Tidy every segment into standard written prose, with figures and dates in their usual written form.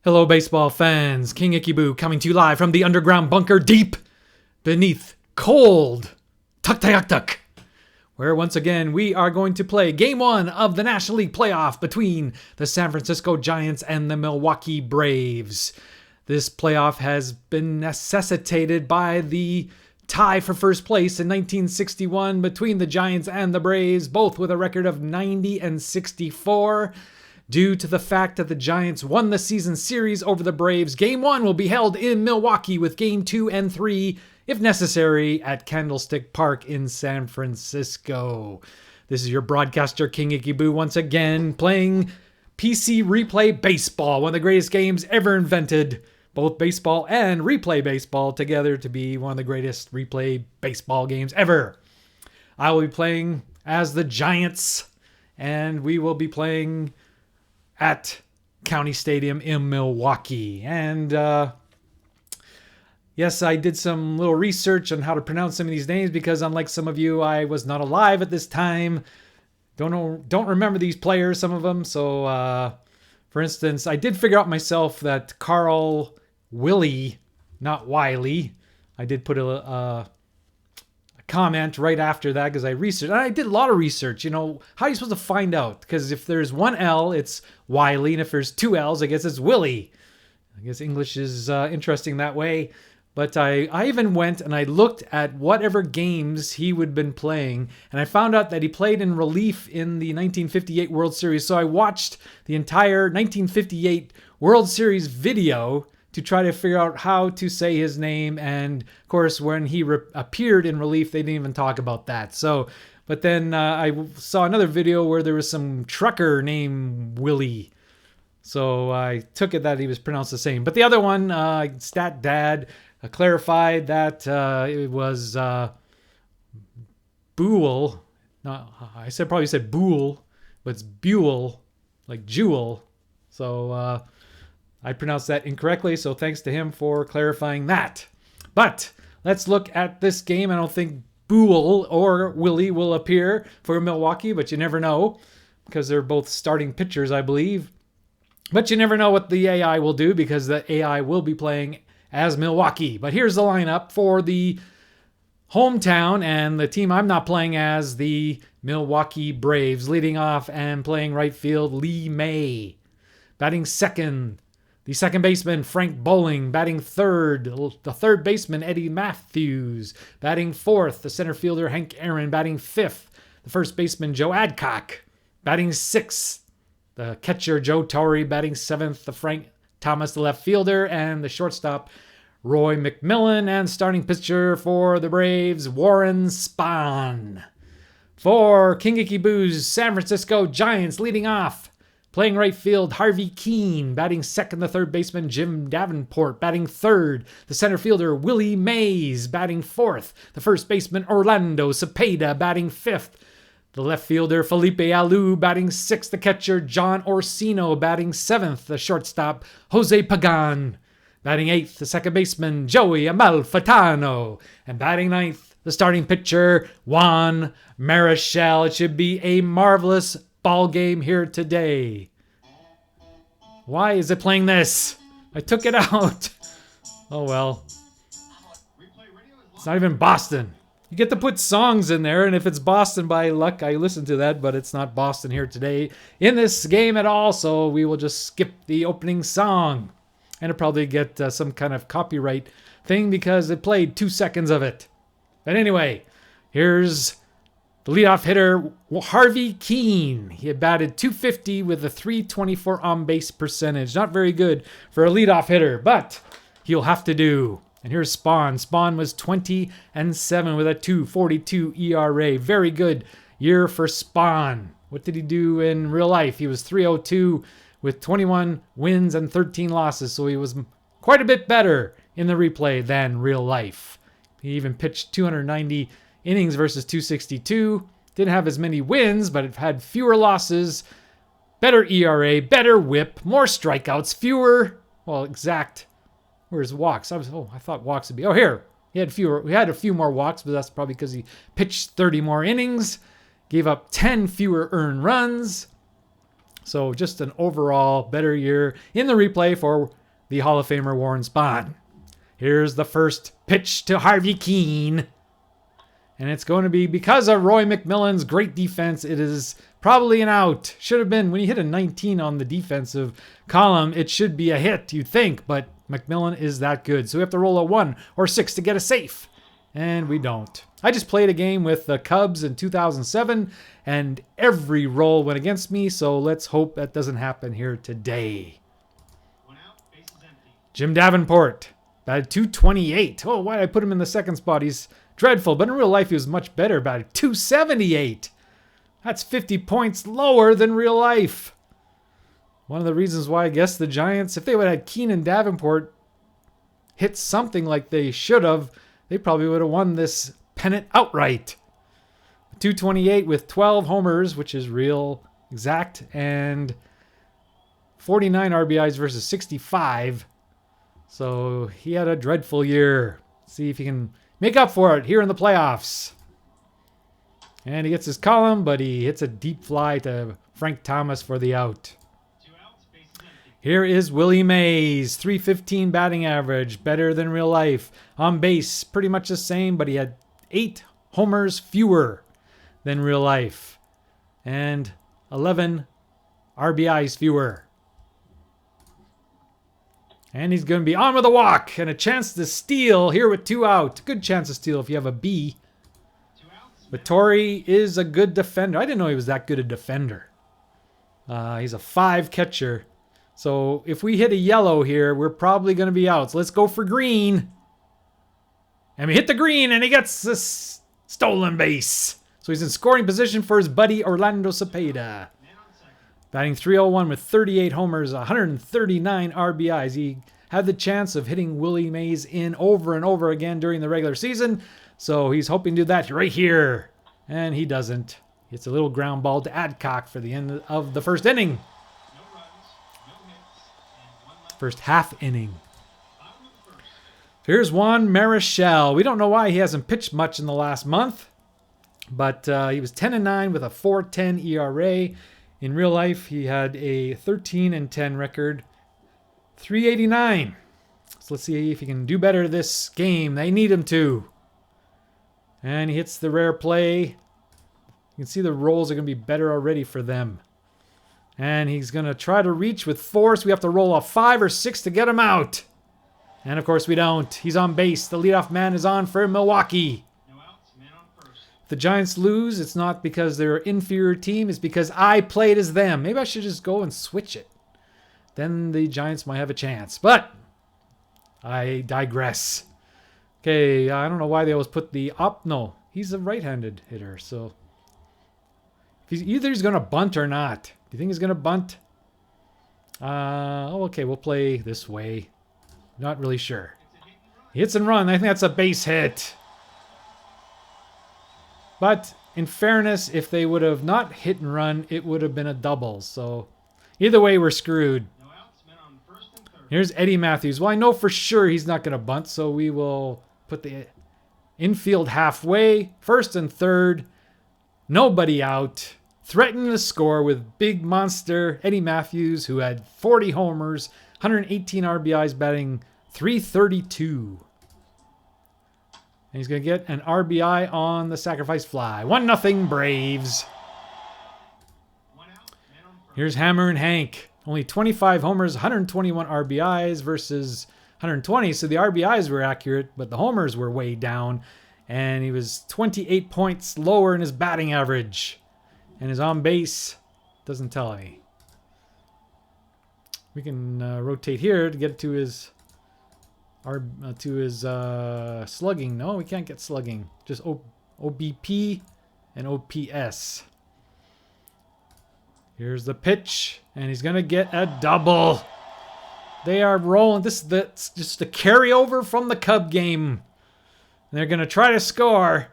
Hello, baseball fans. King Ikeboo coming to you live from the underground bunker deep beneath cold Tuktoyaktuk, where once again we are going to play Game 1 of the National League playoff between the San Francisco Giants and the Milwaukee Braves. This playoff has been necessitated by the tie for first place in 1961 between the Giants and the Braves, both with a record of 90 and 64. Due to the fact that the Giants won the season series over the Braves, Game 1 will be held in Milwaukee with Game 2 and 3, if necessary, at Candlestick Park in San Francisco. This is your broadcaster, King Ikeboo, once again playing PC Replay Baseball, one of the greatest games ever invented. Both baseball and replay baseball together to be one of the greatest replay baseball games ever. I will be playing as the Giants, and we will be playing at County Stadium in Milwaukee. And yes, I did some little research on how to pronounce some of these names because unlike some of you, I was not alive at this time. Don't remember these players, some of them. So for instance, I did figure out myself that Carl Willie, not Wiley. I did put a comment right after that because I researched. And I did a lot of research. You know, how are you supposed to find out? Because if there's one L, it's Wiley, and if there's two L's, I guess it's Willie. I guess English is interesting that way. But I even went and I looked at whatever games he would have been playing, and I found out that he played in relief in the 1958 World Series. So I watched the entire 1958 World Series video to try to figure out how to say his name. And of course, when he appeared in relief, they didn't even talk about that. So, but then I saw another video where there was some trucker named Willie. So I took it that he was pronounced the same. But the other one, Stat Dad, clarified that it was Buell. No, I probably said Buell, but it's Buell, like Jewel. So I pronounced that incorrectly, so thanks to him for clarifying that. But let's look at this game. I don't think Buell or Willie will appear for Milwaukee, but you never know because they're both starting pitchers, I believe. But you never know what the AI will do because the AI will be playing as Milwaukee. But here's the lineup for the hometown and the team I'm not playing as, the Milwaukee Braves. Leading off and playing right field, Lee May. Batting second, the second baseman, Frank Bowling. Batting third, the third baseman, Eddie Matthews. Batting fourth, the center fielder, Hank Aaron. Batting fifth, the first baseman, Joe Adcock. Batting sixth, the catcher, Joe Torre. Batting seventh, the Frank Thomas, the left fielder. And the shortstop, Roy McMillan. And starting pitcher for the Braves, Warren Spahn. For King Ikeboo's San Francisco Giants, leading off, playing right field, Harvey Keene. Batting second, the third baseman, Jim Davenport. Batting third, the center fielder, Willie Mays. Batting fourth, the first baseman, Orlando Cepeda. Batting fifth, the left fielder, Felipe Alou. Batting sixth, the catcher, John Orsino. Batting seventh, the shortstop, Jose Pagan. Batting eighth, the second baseman, Joey Amalfitano. And batting ninth, the starting pitcher, Juan Marichal. It should be a marvelous ball game here today. Why is it playing this? I took it out. Oh well. It's not even Boston. You get to put songs in there, and if it's Boston by luck, I listen to that, but it's not Boston here today in this game at all, so we will just skip the opening song. And it'll probably get some kind of copyright thing because it played 2 seconds of it. But anyway, here's the leadoff hitter, Harvey Keene. He had batted .250 with a .324 on-base percentage. Not very good for a leadoff hitter, but he'll have to do. And here's Spahn. Spahn was 20-7 with a .242 ERA. Very good year for Spahn. What did he do in real life? He was .302 with 21 wins and 13 losses, so he was quite a bit better in the replay than real life. He even pitched 290 innings versus 262. Didn't have as many wins, but it had fewer losses, better ERA, better whip, more strikeouts, exact. Where's walks? I thought walks would be. Oh, here. He had a few more walks, but that's probably because he pitched 30 more innings, gave up 10 fewer earned runs. So just an overall better year in the replay for the Hall of Famer Warren Spahn. Here's the first pitch to Harvey Keene. And it's going to be, because of Roy McMillan's great defense, it is probably an out. Should have been, when you hit a 19 on the defensive column, it should be a hit, you'd think. But McMillan is that good. So we have to roll a 1 or 6 to get a safe. And we don't. I just played a game with the Cubs in 2007, and every roll went against me. So let's hope that doesn't happen here today. Jim Davenport, batted .228. Oh, why did I put him in the second spot? He's dreadful, but in real life he was much better, batted .278. That's 50 points lower than real life. One of the reasons why I guess the Giants, if they would have had Keene and Davenport hit something like they should have, they probably would have won this pennant outright. .228 with 12 homers, which is real exact, and 49 RBIs versus 65. So he had a dreadful year. See if he can make up for it here in the playoffs. And he gets his column, but he hits a deep fly to Frank Thomas for the out. Here is Willie Mays, .315 batting average, better than real life. On base, pretty much the same, but he had 8 homers fewer than real life. And 11 RBIs fewer. And he's going to be on with a walk and a chance to steal here with 2 out. Good chance to steal if you have a B. But Torrey is a good defender. I didn't know he was that good a defender. He's a 5 catcher. So if we hit a yellow here, we're probably going to be out. So let's go for green. And we hit the green, and he gets a stolen base. So he's in scoring position for his buddy Orlando Cepeda. Batting .301 with 38 homers, 139 RBIs. He had the chance of hitting Willie Mays in over and over again during the regular season. So he's hoping to do that right here. And he doesn't. It's a little ground ball to Adcock for the end of the first inning. First half inning. Here's Juan Marichal. We don't know why he hasn't pitched much in the last month. But he was 10-9 with a 4.10 ERA. In real life, he had a 13-10 record. 389. So let's see if he can do better this game. They need him to. And he hits the rare play. You can see the rolls are going to be better already for them. And he's going to try to reach with force. We have to roll a 5 or 6 to get him out. And of course we don't. He's on base. The leadoff man is on for Milwaukee. If the Giants lose, it's not because they're an inferior team. It's because I played as them. Maybe I should just go and switch it. Then the Giants might have a chance. But I digress. Okay, I don't know why they always put the up. No, he's a right-handed hitter. So either he's going to bunt or not. Do you think he's going to bunt? Okay, we'll play this way. Not really sure. He hits and run. I think that's a base hit. But in fairness, if they would have not hit and run, it would have been a double. So either way, we're screwed. Here's Eddie Matthews. Well, I know for sure he's not going to bunt, so we will put the infield halfway. First and third. Nobody out. Threatening to score with big monster Eddie Matthews, who had 40 homers, 118 RBIs, batting .332. And he's going to get an RBI on the sacrifice fly. 1-0 Braves. Here's Hammer and Hank. Only 25 homers, 121 RBIs versus 120. So the RBIs were accurate, but the homers were way down. And he was 28 points lower in his batting average. And his on base doesn't tell me. We can rotate here to get to his slugging. No, we can't get slugging. Just OBP and OPS. Here's the pitch, and he's gonna get a double. They are rolling. That's just a carryover from the Cub game. They're gonna try to score.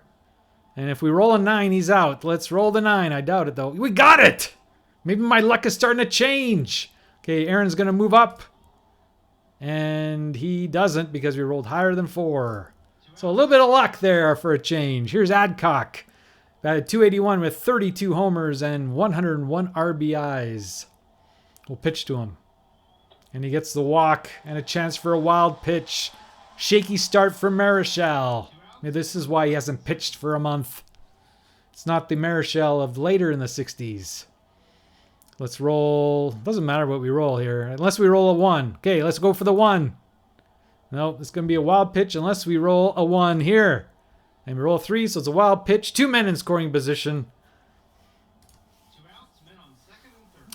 And if we roll a 9, he's out. Let's roll the 9. I doubt it, though. We got it! Maybe my luck is starting to change. Okay, Aaron's going to move up. And he doesn't because we rolled higher than 4. So a little bit of luck there for a change. Here's Adcock. Batted .281 with 32 homers and 101 RBIs. We'll pitch to him. And he gets the walk and a chance for a wild pitch. Shaky start for Marichal. Maybe this is why he hasn't pitched for a month. It's not the Marichal of later in the 60s. Let's roll. Doesn't matter what we roll here. Unless we roll a 1. Okay, let's go for the 1. No, it's going to be a wild pitch unless we roll a 1 here. And we roll a 3, so it's a wild pitch. 2 men in scoring position.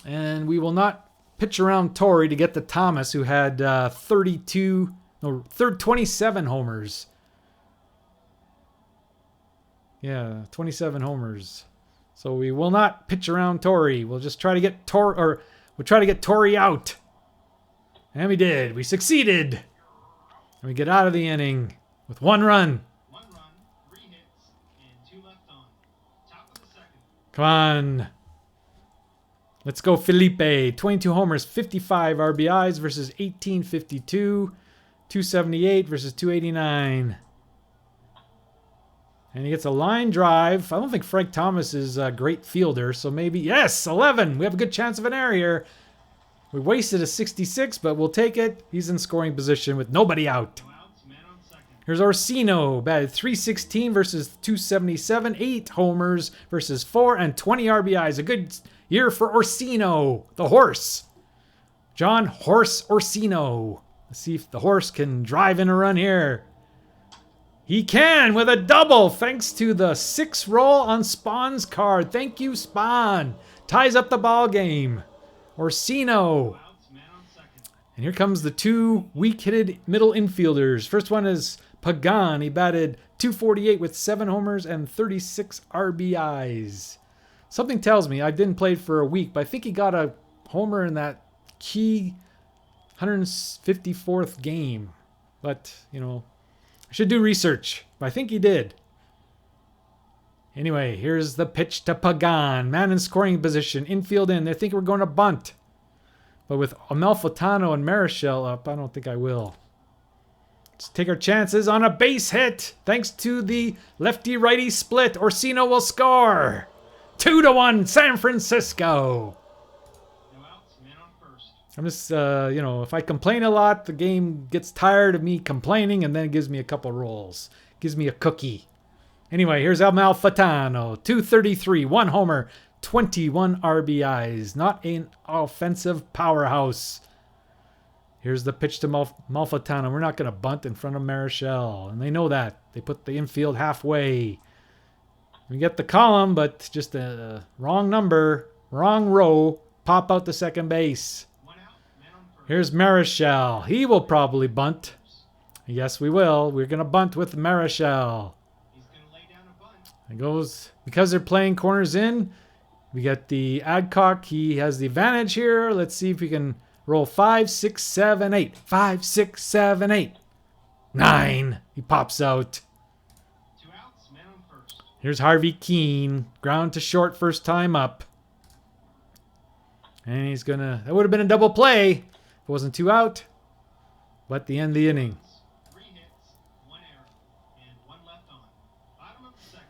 And we will not pitch around Torrey to get to Thomas, who had 27 homers. Yeah, 27 homers. So we will not pitch around Torrey. We'll just try to get Torrey out. And we did. We succeeded. And we get out of the inning with 1 run. 1 run, 3 hits, and 2 left on. Top of the second. Come on. Let's go, Felipe. 22 homers, 55 RBIs versus 1852. 278 versus 289. And he gets a line drive. I don't think Frank Thomas is a great fielder, so maybe... Yes, 11. We have a good chance of an error here. We wasted a 66, but we'll take it. He's in scoring position with nobody out. Here's Orsino. Batted .316 versus .277. 8 homers versus 4 and 20 RBIs. A good year for Orsino, the horse. John Horse Orsino. Let's see if the horse can drive in a run here. He can with a double thanks to the 6 roll on Spahn's card. Thank you, Spahn. Ties up the ball game. Orsino. And here comes the 2 weak-hitted middle infielders. First one is Pagan. He batted .248 with 7 homers and 36 RBIs. Something tells me, I didn't play for a week, but I think he got a homer in that key 154th game. But, you know, I should do research. But I think he did. Anyway, here's the pitch to Pagan. Man in scoring position. Infield in. They think we're going to bunt. But with Amalfitano and Marichal up, I don't think I will. Let's take our chances on a base hit. Thanks to the lefty-righty split, Orsino will score. 2-1 San Francisco. No outs, man on first. I'm just, you know, if I complain a lot, the game gets tired of me complaining and then it gives me a couple rolls. Gives me a cookie. Anyway, here's Amalfitano. .233, 1 homer, 21 RBIs. Not an offensive powerhouse. Here's the pitch to Amalfitano. We're not going to bunt in front of Marichal. And they know that. They put the infield halfway. We get the column, but just a wrong number, wrong row. Pop out to second base. 1 out, man on first. Here's Marichal. He will probably bunt. Yes, we will. We're going to bunt with Marichal. He's going to lay down a bunt. It goes, because they're playing corners in, we got the Adcock. He has the advantage here. Let's see if we can roll 5, 6, 7, 8. 5, 6, 7, 8. 9. He pops out. 2 outs, man on first. Here's Harvey Keene. Ground to short first time up. And he's going to... That would have been a double play if it wasn't 2 out. But the end of the inning. 3 hits, 1 error, and 1 left on. Bottom of the second.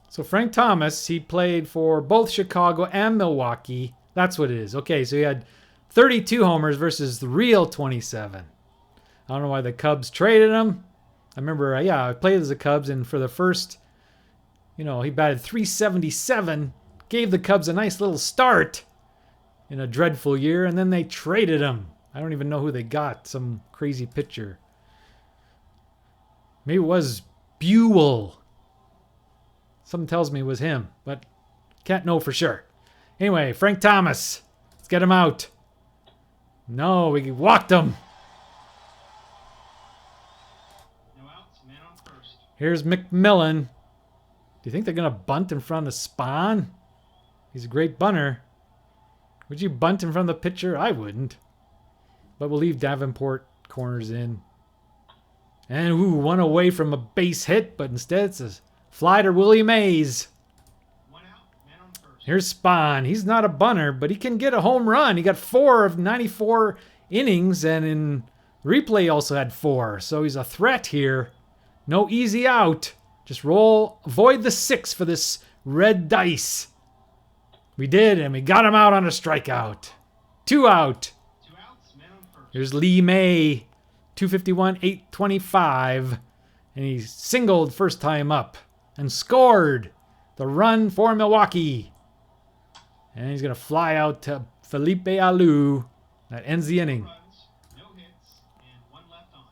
So Frank Thomas, he played for both Chicago and Milwaukee. That's what it is. Okay, so he had 32 homers versus the real 27. I don't know why the Cubs traded him. I remember, I played as the Cubs, and for the first, you know, he batted .377, gave the Cubs a nice little start in a dreadful year, and then they traded him. I don't even know who they got, some crazy pitcher. Maybe it was Buell. Something tells me it was him, but can't know for sure. Anyway, Frank Thomas. Let's get him out. No, we walked him. No outs, man on first. Here's McMillan. Do you think they're going to bunt in front of Spahn? He's a great bunter. Would you bunt in front of the pitcher? I wouldn't. But we'll leave Davenport corners in. And, 1 away from a base hit, but instead it's a fly to Willie Mays. 1 out, man on first. Here's Spahn. He's not a bunter, but he can get a home run. He got 4 of 94 innings, and in replay he also had 4. So he's a threat here. No easy out. Just roll, avoid the 6 for this red dice. We did, and we got him out on a strikeout. 2 out. 2 outs, man on first. Here's Lee May. 251, 825. And he singled first time up and scored the run for Milwaukee. And he's going to fly out to Felipe Alou. That ends the inning. Runs, no hits, and 1 left on.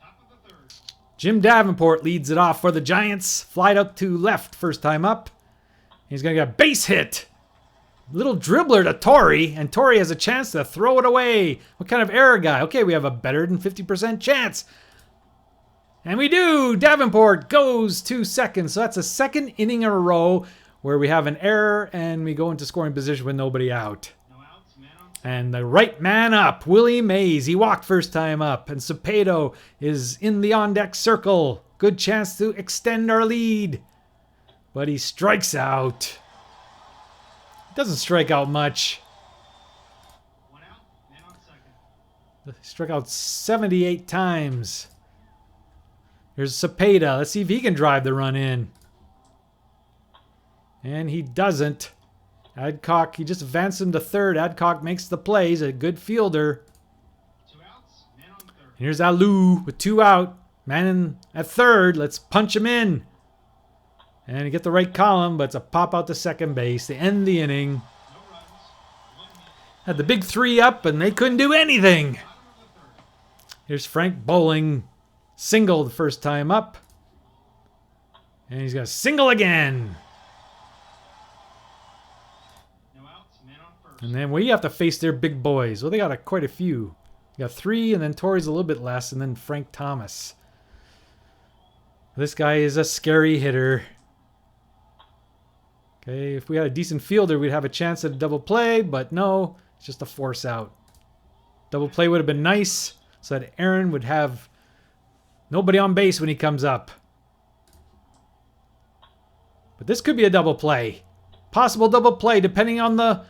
Top of the 3rd. Jim Davenport leads it off for the Giants. Flied up to left first time up. He's going to get a base hit. Little dribbler to Torrey, and Torrey has a chance to throw it away. What kind of error guy? Okay, we have a better than 50% chance. And we do. Davenport goes to second. So that's a second inning in a row where we have an error and we go into scoring position with nobody out. No outs, man on second. And the right man up, Willie Mays. He walked first time up. And Cepeda is in the on-deck circle. Good chance to extend our lead. But he strikes out. Doesn't strike out much. 1 out, man on second. He struck out 78 times. Here's Cepeda. Let's see if he can drive the run in. And he doesn't. Adcock, he just advanced him to third. Adcock makes the play. He's a good fielder. 2 outs, man on third. And here's Alou with 2 out. Man in at third. Let's punch him in. And he get the right column, but it's a pop out to second base to end the inning. No runs, 1 hit. Had the big 3 up, and they couldn't do anything. Bottom of the 3rd. Here's Frank Bowling. Single the first time up. And he's going to single again. No outs, man on first. And then we have to face their big boys. Well, they got quite a few. They got 3, and then Torrey's a little bit less, and then Frank Thomas. This guy is a scary hitter. Okay, if we had a decent fielder, we'd have a chance at a double play, but no, it's just a force out. Double play would have been nice, so that Aaron would have nobody on base when he comes up. But this could be a double play. Possible double play depending on the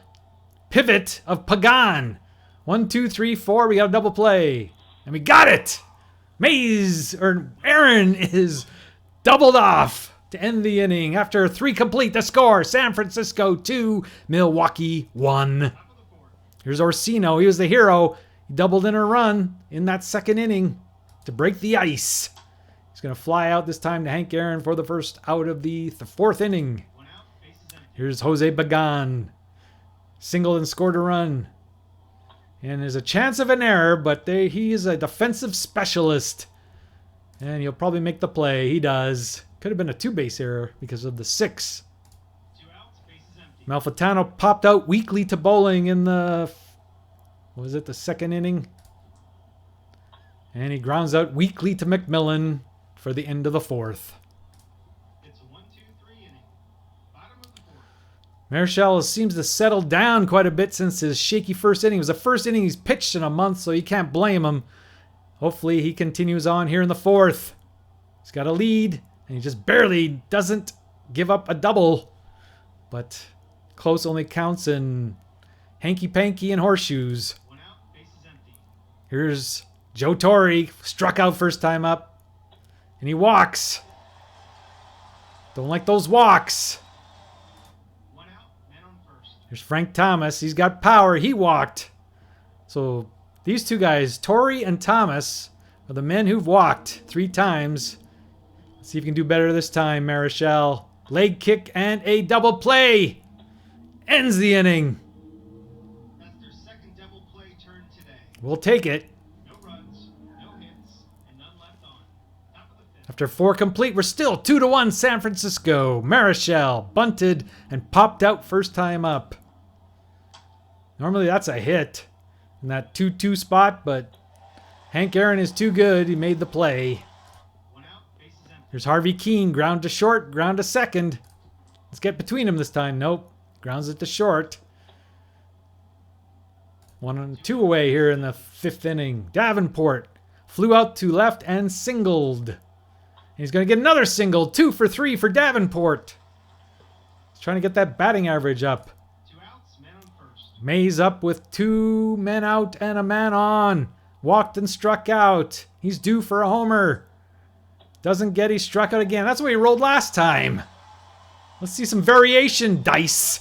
pivot of Pagan. 1, 2, 3, 4. We got a double play. And we got it. Aaron is doubled off to end the inning. After 3 complete, the score. San Francisco 2, Milwaukee 1. Top of the 4th. Here's Orsino. He was the hero. He doubled in a run in that second inning to break the ice. He's going to fly out this time to Hank Aaron for the first out of the 4th inning. 1 out, bases empty. Here's Jose Pagan. Singled and scored a run. And there's a chance of an error, but he is a defensive specialist. And he'll probably make the play. He does. Could have been a 2-base error because of the 6. 2 outs, bases empty. Malfitano popped out weakly to Bowling in the... Was it the 2nd inning? And he grounds out weakly to McMillan for the end of the 4th. It's a 1, 2, 3 inning. Bottom of the 4th. Marichal seems to settle down quite a bit since his shaky first inning. It was the first inning he's pitched in a month, so you can't blame him. Hopefully he continues on here in the 4th. He's got a lead, and he just barely doesn't give up a double. But close only counts in hanky-panky and horseshoes. 1 out, bases empty. Here's Joe Torre, struck out first time up. And he walks. Don't like those walks. 1 out, man on first. Here's Frank Thomas. He's got power. He walked. So these 2 guys, Torre and Thomas, are the men who've walked 3 times. Let's see if you can do better this time, Marichal. Leg kick and a double play. Ends the inning. That's their 2nd double play turn today. We'll take it. No runs, no hits, and none left on. Top of the 5th. After 4 complete, we're still 2-1 San Francisco. Marichal bunted and popped out first time up. Normally that's a hit in that 2-2 spot, but Hank Aaron is too good. He made the play. 1 out, bases empty. Here's Harvey Keene, ground to short, ground to second. Let's get between them this time. Nope, grounds it to short. 1-2 away here in the 5th inning. Davenport flew out to left and singled. He's going to get another single. 2 for 3 for Davenport. He's trying to get that batting average up. 2 outs, man on first. Mays up with 2 men out and a man on. Walked and struck out. He's due for a homer. Doesn't get, he struck out again. That's the way he rolled last time. Let's see some variation, dice.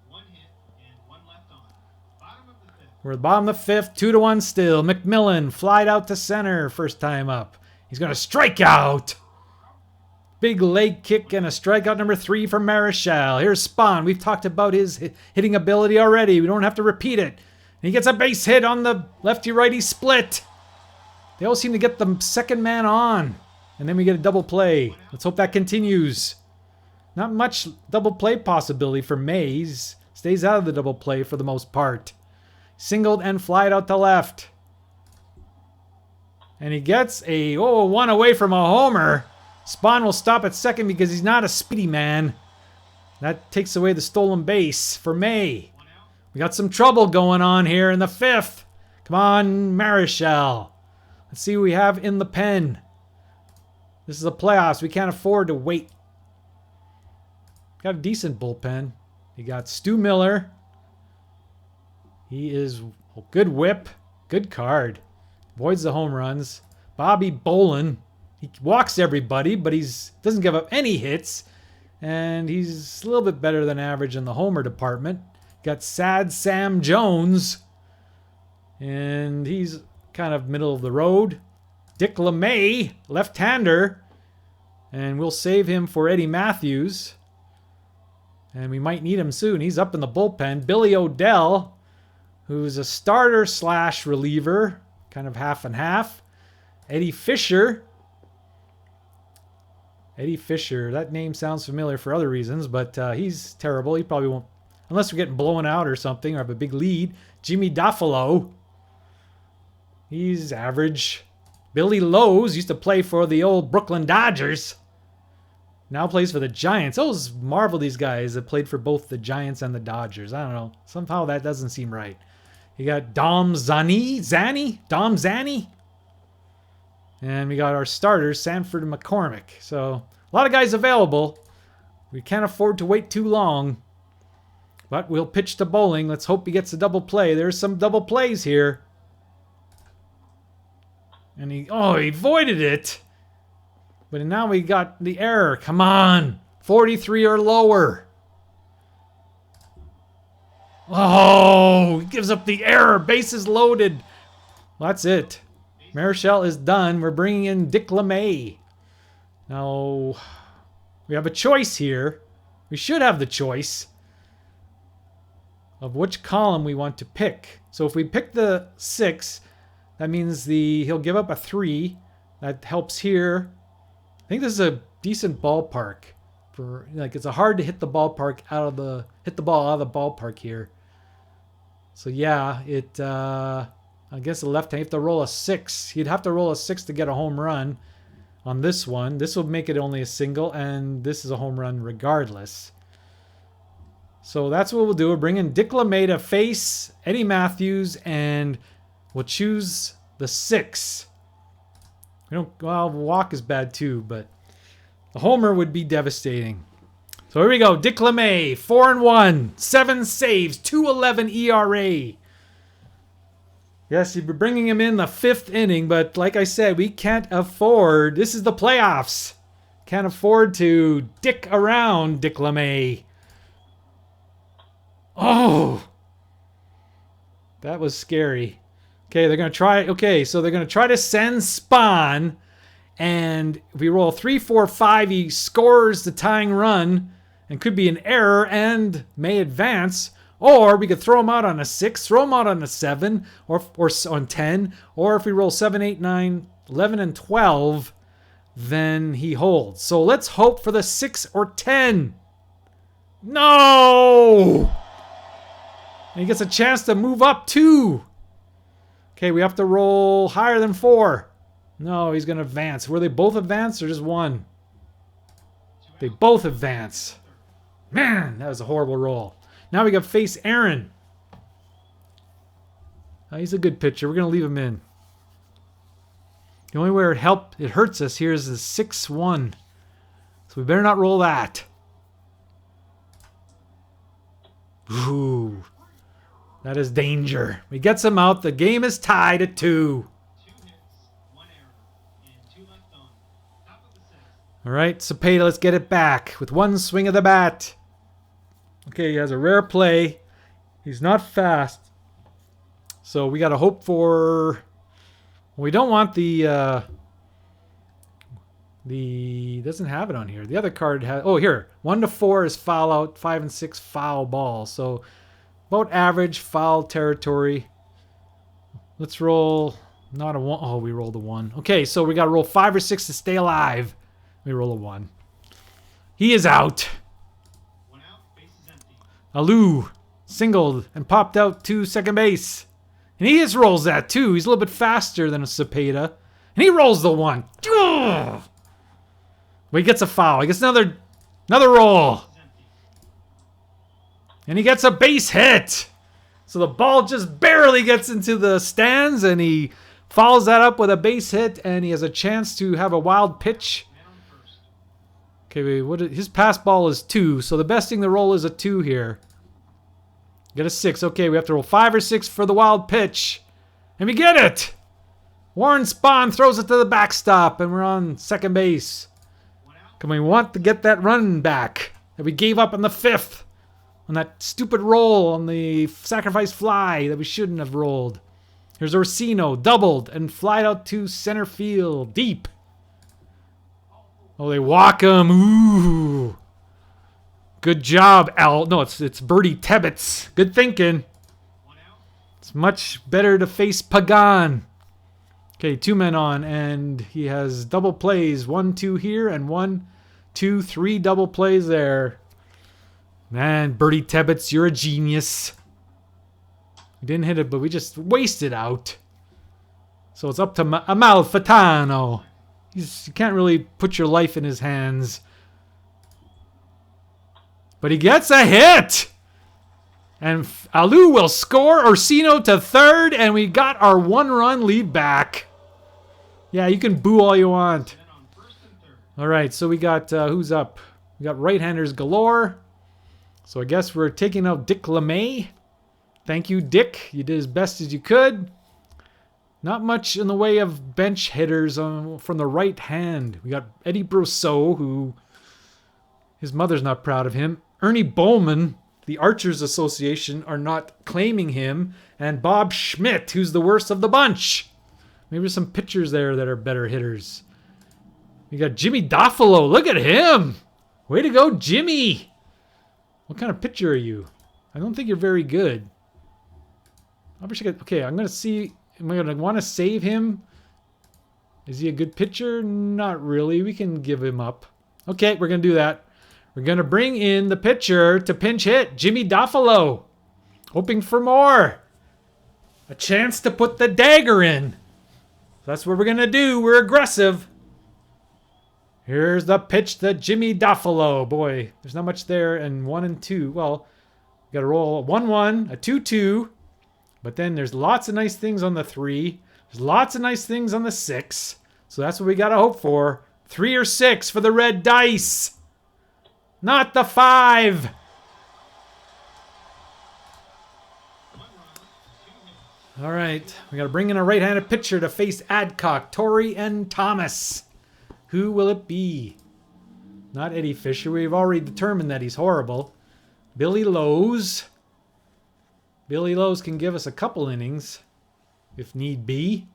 1 hit and 1 left on. Bottom of the 5th. We're at the bottom of the fifth, 2-1 still. McMillan flied out to center first time up. He's going to strike out. Big leg kick and a strikeout number 3 for Marichal. Here's Spahn. We've talked about his hitting ability already. We don't have to repeat it. And he gets a base hit on the lefty-righty split. They all seem to get the second man on. And then we get a double play. Let's hope that continues. Not much double play possibility for Mays. Stays out of the double play for the most part. Singled and flied out to left. And he gets a one away from a homer. Spahn will stop at second because he's not a speedy man. That takes away the stolen base for May. We got some trouble going on here in the fifth. Come on, Marichal. Let's see what we have in the pen. This is a playoffs. We can't afford to wait. Got a decent bullpen. You got Stu Miller. He is a good whip. Good card. Avoids the home runs. Bobby Bolin. He walks everybody, but doesn't give up any hits. And he's a little bit better than average in the homer department. Got Sad Sam Jones. And he's kind of middle of the road. Dick LeMay, left-hander. And we'll save him for Eddie Matthews. And we might need him soon. He's up in the bullpen. Billy Odell, who's a starter / reliever. Kind of half and half. Eddie Fisher. Eddie Fisher. That name sounds familiar for other reasons, but he's terrible. He probably won't, unless we're getting blown out or something or have a big lead. Jimmy Doffalo. He's average. Billy Lowe's used to play for the old Brooklyn Dodgers. Now plays for the Giants. Those marvel, these guys that played for both the Giants and the Dodgers. I don't know. Somehow that doesn't seem right. You got Dom Zanny. And we got our starters, Sanford and McCormick. So a lot of guys available. We can't afford to wait too long. But we'll pitch to Bowling. Let's hope he gets a double play. There's some double plays here. And he avoided it. But now we got the error. Come on. 43 or lower. Oh, he gives up the error. Bases loaded. Well, that's it. Marichal is done. We're bringing in Dick LeMay. Now, we have a choice here. We should have the choice of which column we want to pick. So if we pick the 6, that means he'll give up a 3. That helps here. I think this is a decent ballpark. It's a hard to hit the ball out of the ballpark here. So yeah, I guess the left hand, you have to roll a 6. You'd have to roll a 6 to get a home run on this one. This will make it only a single, and this is a home run regardless. So that's what we'll do. We'll bring in Dick LeMay to face Eddie Matthews, and we'll choose the 6. Walk is bad too, but the homer would be devastating. So here we go. Dick LeMay, 4-1, 7 saves, 2.11 ERA. Yes, you'd be bringing him in the 5th inning, but like I said, we can't afford. This is the playoffs. Can't afford to dick around, Dick LeMay. Oh, that was scary. Okay, they're going to try. Okay, so they're going to try to send Spahn. And if we roll 3, 4, 5, he scores the tying run. And could be an error and may advance. Or we could throw him out on a 6, throw him out on a 7, or on 10. Or if we roll 7, 8, 9, 11, and 12, then he holds. So let's hope for the 6 or 10. No! And he gets a chance to move up 2. Okay, we have to roll higher than 4. No, he's going to advance. Were they both advanced or just one? They both advance. Man, that was a horrible roll. Now we got face Aaron. He's a good pitcher. We're going to leave him in. The only way it hurts us here is the 6-1. So we better not roll that. Ooh. That is danger. We get some out. The game is tied at 2. 2 hits, 1 error, and 2 left on. Top of the 6th. All right, Cepeda, let's get it back with one swing of the bat. Okay, he has a rare play. He's not fast. So we got to hope for... We don't want the doesn't have it on here. The other card has... Oh, here. 1 to 4 is foul out. 5 and 6 foul ball. So about average foul territory. Let's roll... Not a 1. Oh, we rolled a 1. Okay, so we got to roll 5 or 6 to stay alive. We roll a 1. He is out. 1 out, base is empty. Alou singled and popped out to second base. And he just rolls that too. He's a little bit faster than a Cepeda. And he rolls the 1. Ugh. But he gets a foul. He gets another roll. Base is empty. And he gets a base hit. So the ball just barely gets into the stands, and he follows that up with a base hit, and he has a chance to have a wild pitch. Man on first. Okay, his pass ball is 2, so the best thing to roll is a 2 here. Get a 6. Okay, we have to roll 5 or 6 for the wild pitch. And we get it! Warren Spahn throws it to the backstop, and we're on second base. 1 out. Can we want to get that run back that we gave up in the 5th? On that stupid roll on the sacrifice fly that we shouldn't have rolled. Here's Orsino, doubled, and flied out to center field, deep. Oh, they walk him. Ooh. Good job, Al. No, it's Bertie Tebbets. Good thinking. 1 out. It's much better to face Pagan. Okay, 2 men on, and he has double plays. 1, 2 here, and 1, 2, 3 double plays there. Man, Bertie Tebbets, you're a genius. We didn't hit it, but we just wasted out. So it's up to Amalfitano. You can't really put your life in his hands. But he gets a hit! And Alou will score Orsino to third, and we got our 1-run lead back. Yeah, you can boo all you want. Men on first and third. All right, so we got, who's up? We got right-handers galore. So I guess we're taking out Dick LeMay. Thank you, Dick. You did as best as you could. Not much in the way of bench hitters from the right hand. We got Eddie Brosseau, who his mother's not proud of him. Ernie Bowman, the Archers Association, are not claiming him. And Bob Schmidt, who's the worst of the bunch. Maybe there's some pitchers there that are better hitters. We got Jimmy Doffalo. Look at him. Way to go, Jimmy. What kind of pitcher are you? I don't think you're very good. I wish I could... Okay, I'm going to see... Am I going to want to save him? Is he a good pitcher? Not really. We can give him up. Okay, we're going to do that. We're going to bring in the pitcher to pinch hit, Jimmy Doffalo. Hoping for more. A chance to put the dagger in. That's what we're going to do. We're aggressive. Here's the pitch to Jimmy Doffalo. Boy, there's not much there. And 1 and 2. Well, we got to roll a 1-1, a 2-2. But then there's lots of nice things on the 3. There's lots of nice things on the 6. So that's what we got to hope for. 3 or 6 for the red dice. Not the 5. 1 run, 2 hits. All right. We got to bring in a right-handed pitcher to face Adcock, Torrey, and Thomas. Who will it be? Not Eddie Fisher. We've already determined that he's horrible. Billy Lowe's. Billy Lowe's can give us a couple innings, if need be.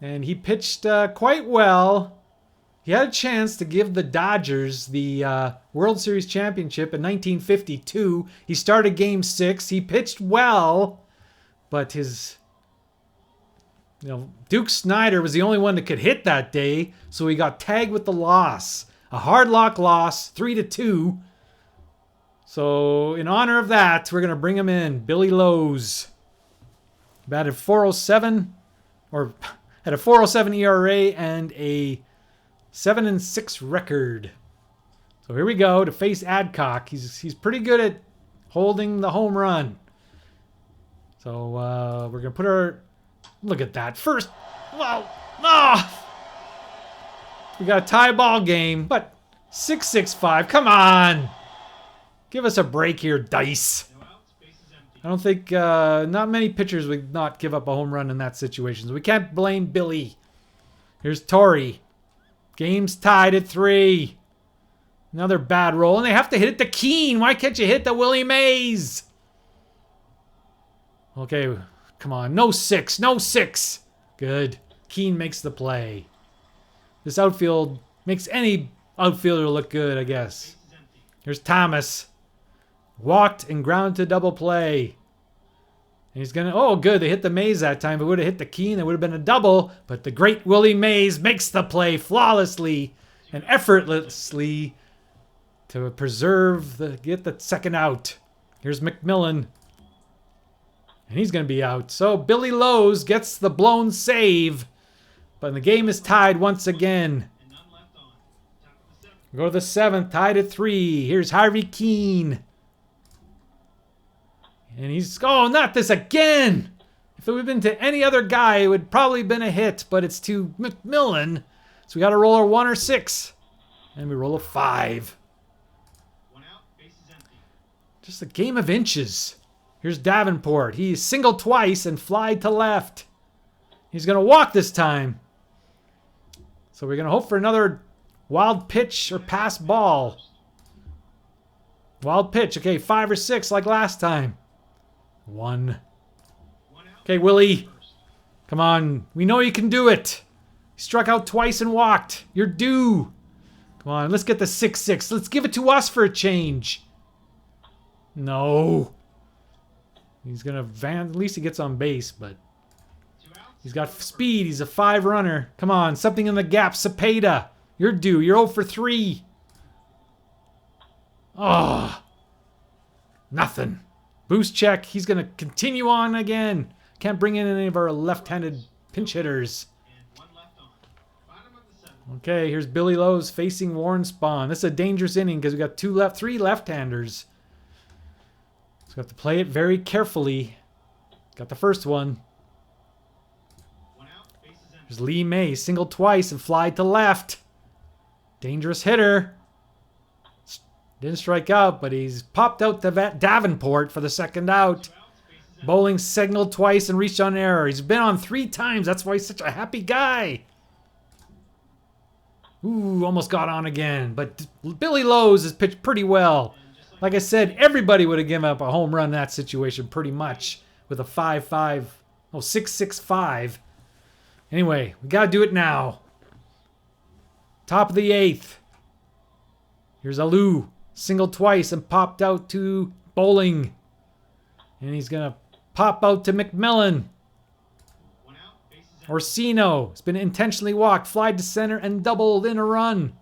And he pitched quite well. He had a chance to give the Dodgers the World Series championship in 1952. He started Game 6. He pitched well, but his... Duke Snyder was the only one that could hit that day, so he got tagged with the loss. A hard luck loss, 3-2. So in honor of that, we're going to bring him in. Billy Lowe's. Batted .407, or had a .407 ERA and a 7-6 record. So here we go to face Adcock. He's pretty good at holding the home run. So we're going to put our... Look at that. First, well, we got a tie ball game, but 6-6-5. Come on. Give us a break here, Dice. No outs, base is empty. I don't think, not many pitchers would not give up a home run in that situation. So we can't blame Billy. Here's Torrey. Game's tied at 3. Another bad roll, and they have to hit it to Keene. Why can't you hit the Willie Mays? Okay, come on. No 6. No 6. Good. Keane makes the play. This outfield makes any outfielder look good, I guess. Here's Thomas. Walked and ground to double play. And he's going to... Oh, good. They hit the Mays that time. If it would have hit the Keane, it would have been a double. But the great Willie Mays makes the play flawlessly and effortlessly to get the second out. Here's McMillan. And he's going to be out. So Billy Lowe's gets the blown save. But the game is tied once again. Go to the 7th, tied at 3. Here's Harvey Keane. And he's... Oh, not this again! If it would have been to any other guy, it would probably have been a hit. But it's to McMillan. So we got to roll our 1 or 6. And we roll a 5. Just a game of inches. Here's Davenport. He's singled twice and flied to left. He's going to walk this time. So we're going to hope for another wild pitch or pass ball. Wild pitch. Okay, 5 or 6 like last time. 1. Okay, Willie. Come on. We know you can do it. You struck out twice and walked. You're due. Come on. Let's get the 6-6. Let's give it to us for a change. No. He's going to van. At least he gets on base, but he's got speed. He's a 5 runner. Come on. Something in the gap. Cepeda. You're due. You're 0 for 3. Oh. Nothing. Boost check. He's going to continue on again. Can't bring in any of our left-handed pinch hitters. Okay, here's Billy Lowe's facing Warren Spahn. This is a dangerous inning because we got 3 left-handers. So we have to play it very carefully. Got the first one. There's Lee May, singled twice and fly to left. Dangerous hitter. Didn't strike out, but he's popped out to Davenport for the second out. Bowling signaled twice and reached on error. He's been on 3 times. That's why he's such a happy guy. Ooh, almost got on again. But Billy Lowe's has pitched pretty well. Like I said, everybody would have given up a home run in that situation pretty much with a 5-5. Oh, 6-6-5. Anyway, we got to do it now. Top of the 8th. Here's Alou. Singled twice and popped out to Bowling. And he's going to pop out to McMillan. Orsino has been intentionally walked, flied to center, and doubled in a run.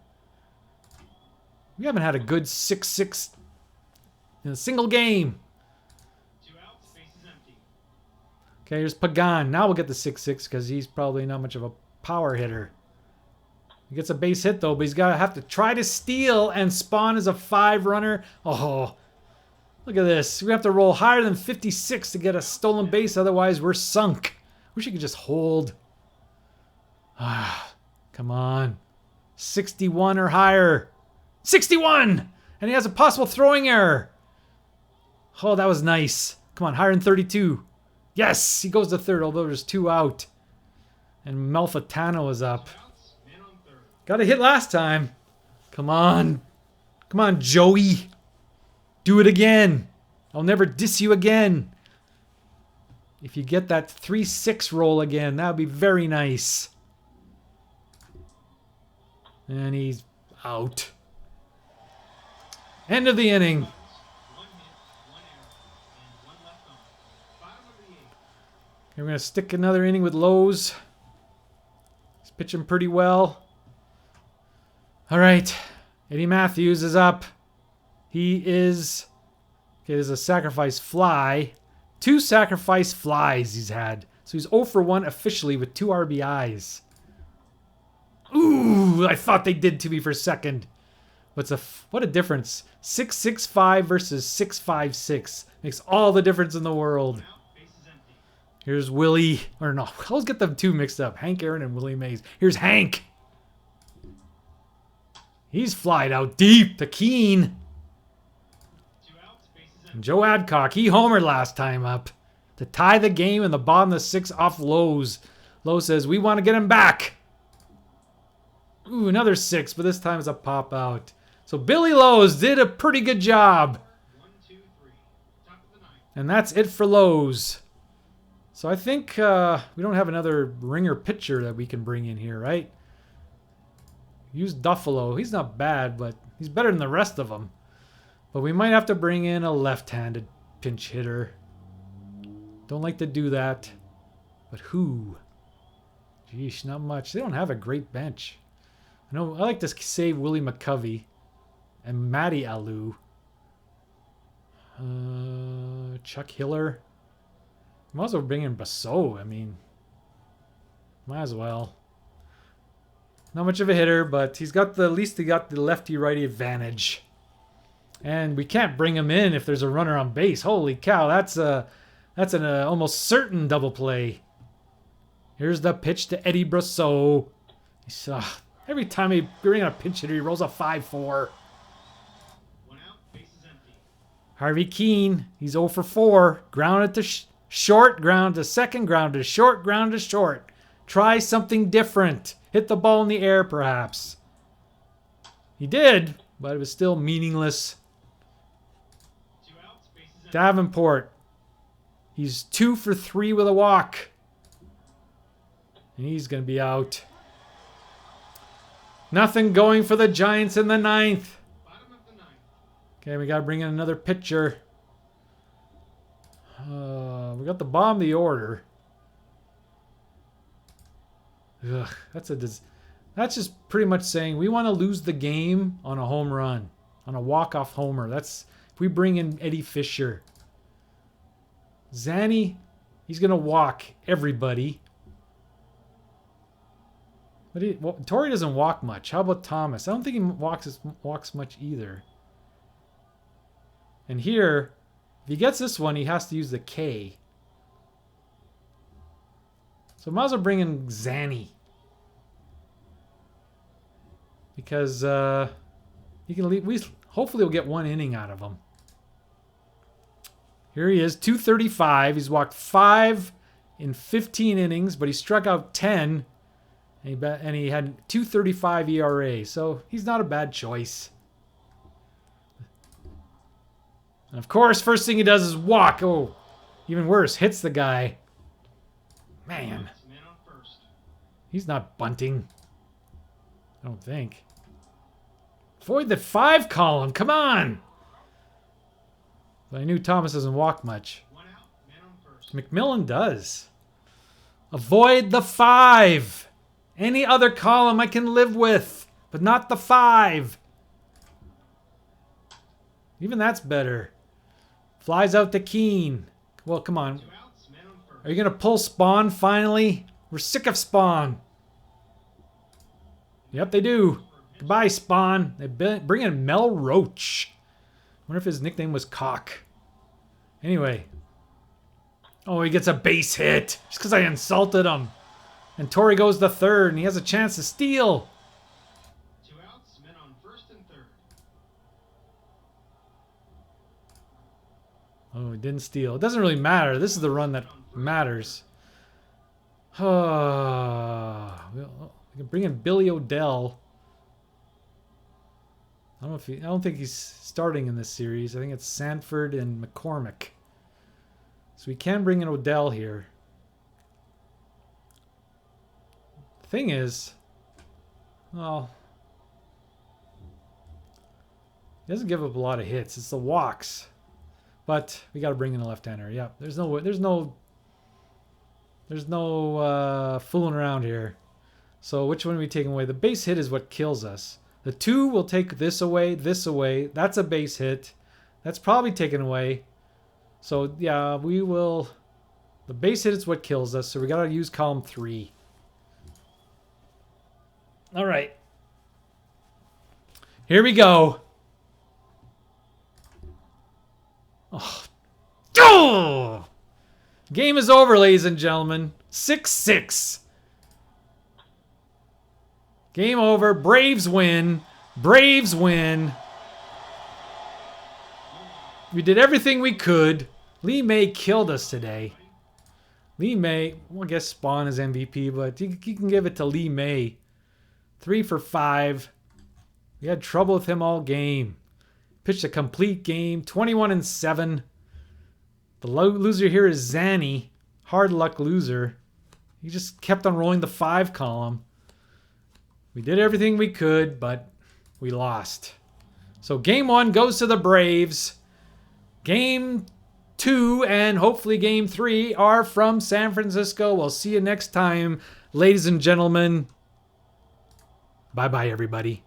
We haven't had a good 6-6 in a single game. Okay, here's Pagan. Now we'll get the 6-6 because he's probably not much of a power hitter. He gets a base hit, though, but he's got to have to try to steal, and Spahn is a 5 runner. Oh, look at this. We have to roll higher than 56 to get a stolen base, otherwise we're sunk. Wish he could just hold. Ah, come on. 61 or higher. 61! And he has a possible throwing error. Oh, that was nice. Come on, higher than 32. Yes, he goes to third, although there's 2 out. And Malfitano is up. Got a hit last time. Come on. Come on, Joey. Do it again. I'll never diss you again. If you get that 3-6 roll again, that would be very nice. And he's out. End of the inning. Okay, we're going to stick another inning with Lowe's. He's pitching pretty well. All right. Eddie Matthews is up. He is... Okay, there's a sacrifice fly. 2 sacrifice flies he's had. So he's 0 for 1 officially with 2 RBIs. Ooh, I thought they did to me for a second. What a difference. 6-6-5 versus 6-5-6. Makes all the difference in the world. Here's Willie. Or no, I always get them 2 mixed up. Hank Aaron and Willie Mays. Here's Hank. He's flied out deep to Keane. And Joe Adcock, he homered last time up to tie the game in the bottom of the 6th off Lowe's. Lowe says, we want to get him back. Ooh, another 6, but this time it's a pop out. So Billy Lowe's did a pretty good job. And that's it for Lowe's. So I think we don't have another ringer pitcher that we can bring in here, right? Use Duffalo. He's not bad, but he's better than the rest of them. But we might have to bring in a left-handed pinch hitter. Don't like to do that. But who? Geesh, not much. They don't have a great bench. I know I like to save Willie McCovey and Matty Alou. Chuck Hiller. Might as well bring in Basso. I mean, might as well. Not much of a hitter, but he's got at least he got the lefty-righty advantage. And we can't bring him in if there's a runner on base. Holy cow, that's an almost certain double play. Here's the pitch to Eddie Brosseau. Every time he brings in a pinch hitter, he rolls a 5-4. Harvey Keene, he's 0 for 4. Grounded to short, ground to second, ground to short, ground to short. Try something different. Hit the ball in the air, perhaps. He did, but it was still meaningless. Davenport, he's 2 for 3 with a walk. And he's going to be out. Nothing going for the Giants in the 9th. Okay, we got to bring in another pitcher. We got the bottom of the order. Ugh, that's just pretty much saying we want to lose the game on a home run, on a walk-off homer. That's if we bring in Eddie Fisher. Zanny, he's going to walk everybody. But Torrey doesn't walk much. How about Thomas? I don't think he walks much either. And here, if he gets this one, he has to use the K. So might as well bring in Zanny. Because he can leave. Hopefully we'll get 1 inning out of him. Here he is, 235. He's walked 5 in 15 innings, but he struck out 10. And he had 2.35 ERA. So he's not a bad choice. And of course, first thing he does is walk. Oh, even worse, hits the guy. Man. He's not bunting. I don't think. Avoid the 5 column. Come on. But I knew Thomas doesn't walk much. McMillan does. Avoid the 5. Any other column I can live with, but not the 5. Even that's better. Flies out to Keene. Well, come on. Are you going to pull Spahn finally? We're sick of Spahn. Yep, they do. Goodbye, Spahn. They bring in Mel Roach. Wonder if his nickname was Cock. Anyway. Oh, he gets a base hit. Just because I insulted him. And Torrey goes to third, and he has a chance to steal. 2 outs, men on first and third. Oh, he didn't steal. It doesn't really matter. This is the run that matters. We can bring in Billy O'Dell. I don't think he's starting in this series. I think it's Sanford and McCormick. So we can bring in O'Dell here. The thing is, well, he doesn't give up a lot of hits. It's the walks. But we got to bring in a left-hander. Yeah, there's no fooling around here. So which one are we taking away? The base hit is what kills us. The 2 will take this away, this away. That's a base hit. That's probably taken away. So yeah, we will. The base hit is what kills us. So we got to use column 3. All right. Here we go. Oh. Game is over, ladies and gentlemen. 6-6. Game over. Braves win. Braves win. We did everything we could. Lee May killed us today. Lee May, well, I guess Spahn is MVP, but you can give it to Lee May. 3 for 5. We had trouble with him all game. Pitched a complete game. 21-7. The loser here is Zanny. hard luck loser. He just kept on rolling the 5 column. We did everything we could, but we lost. So game 1 goes to the Braves. Game 2 and hopefully game 3 are from San Francisco. We'll see you next time, ladies and gentlemen. Bye-bye, everybody.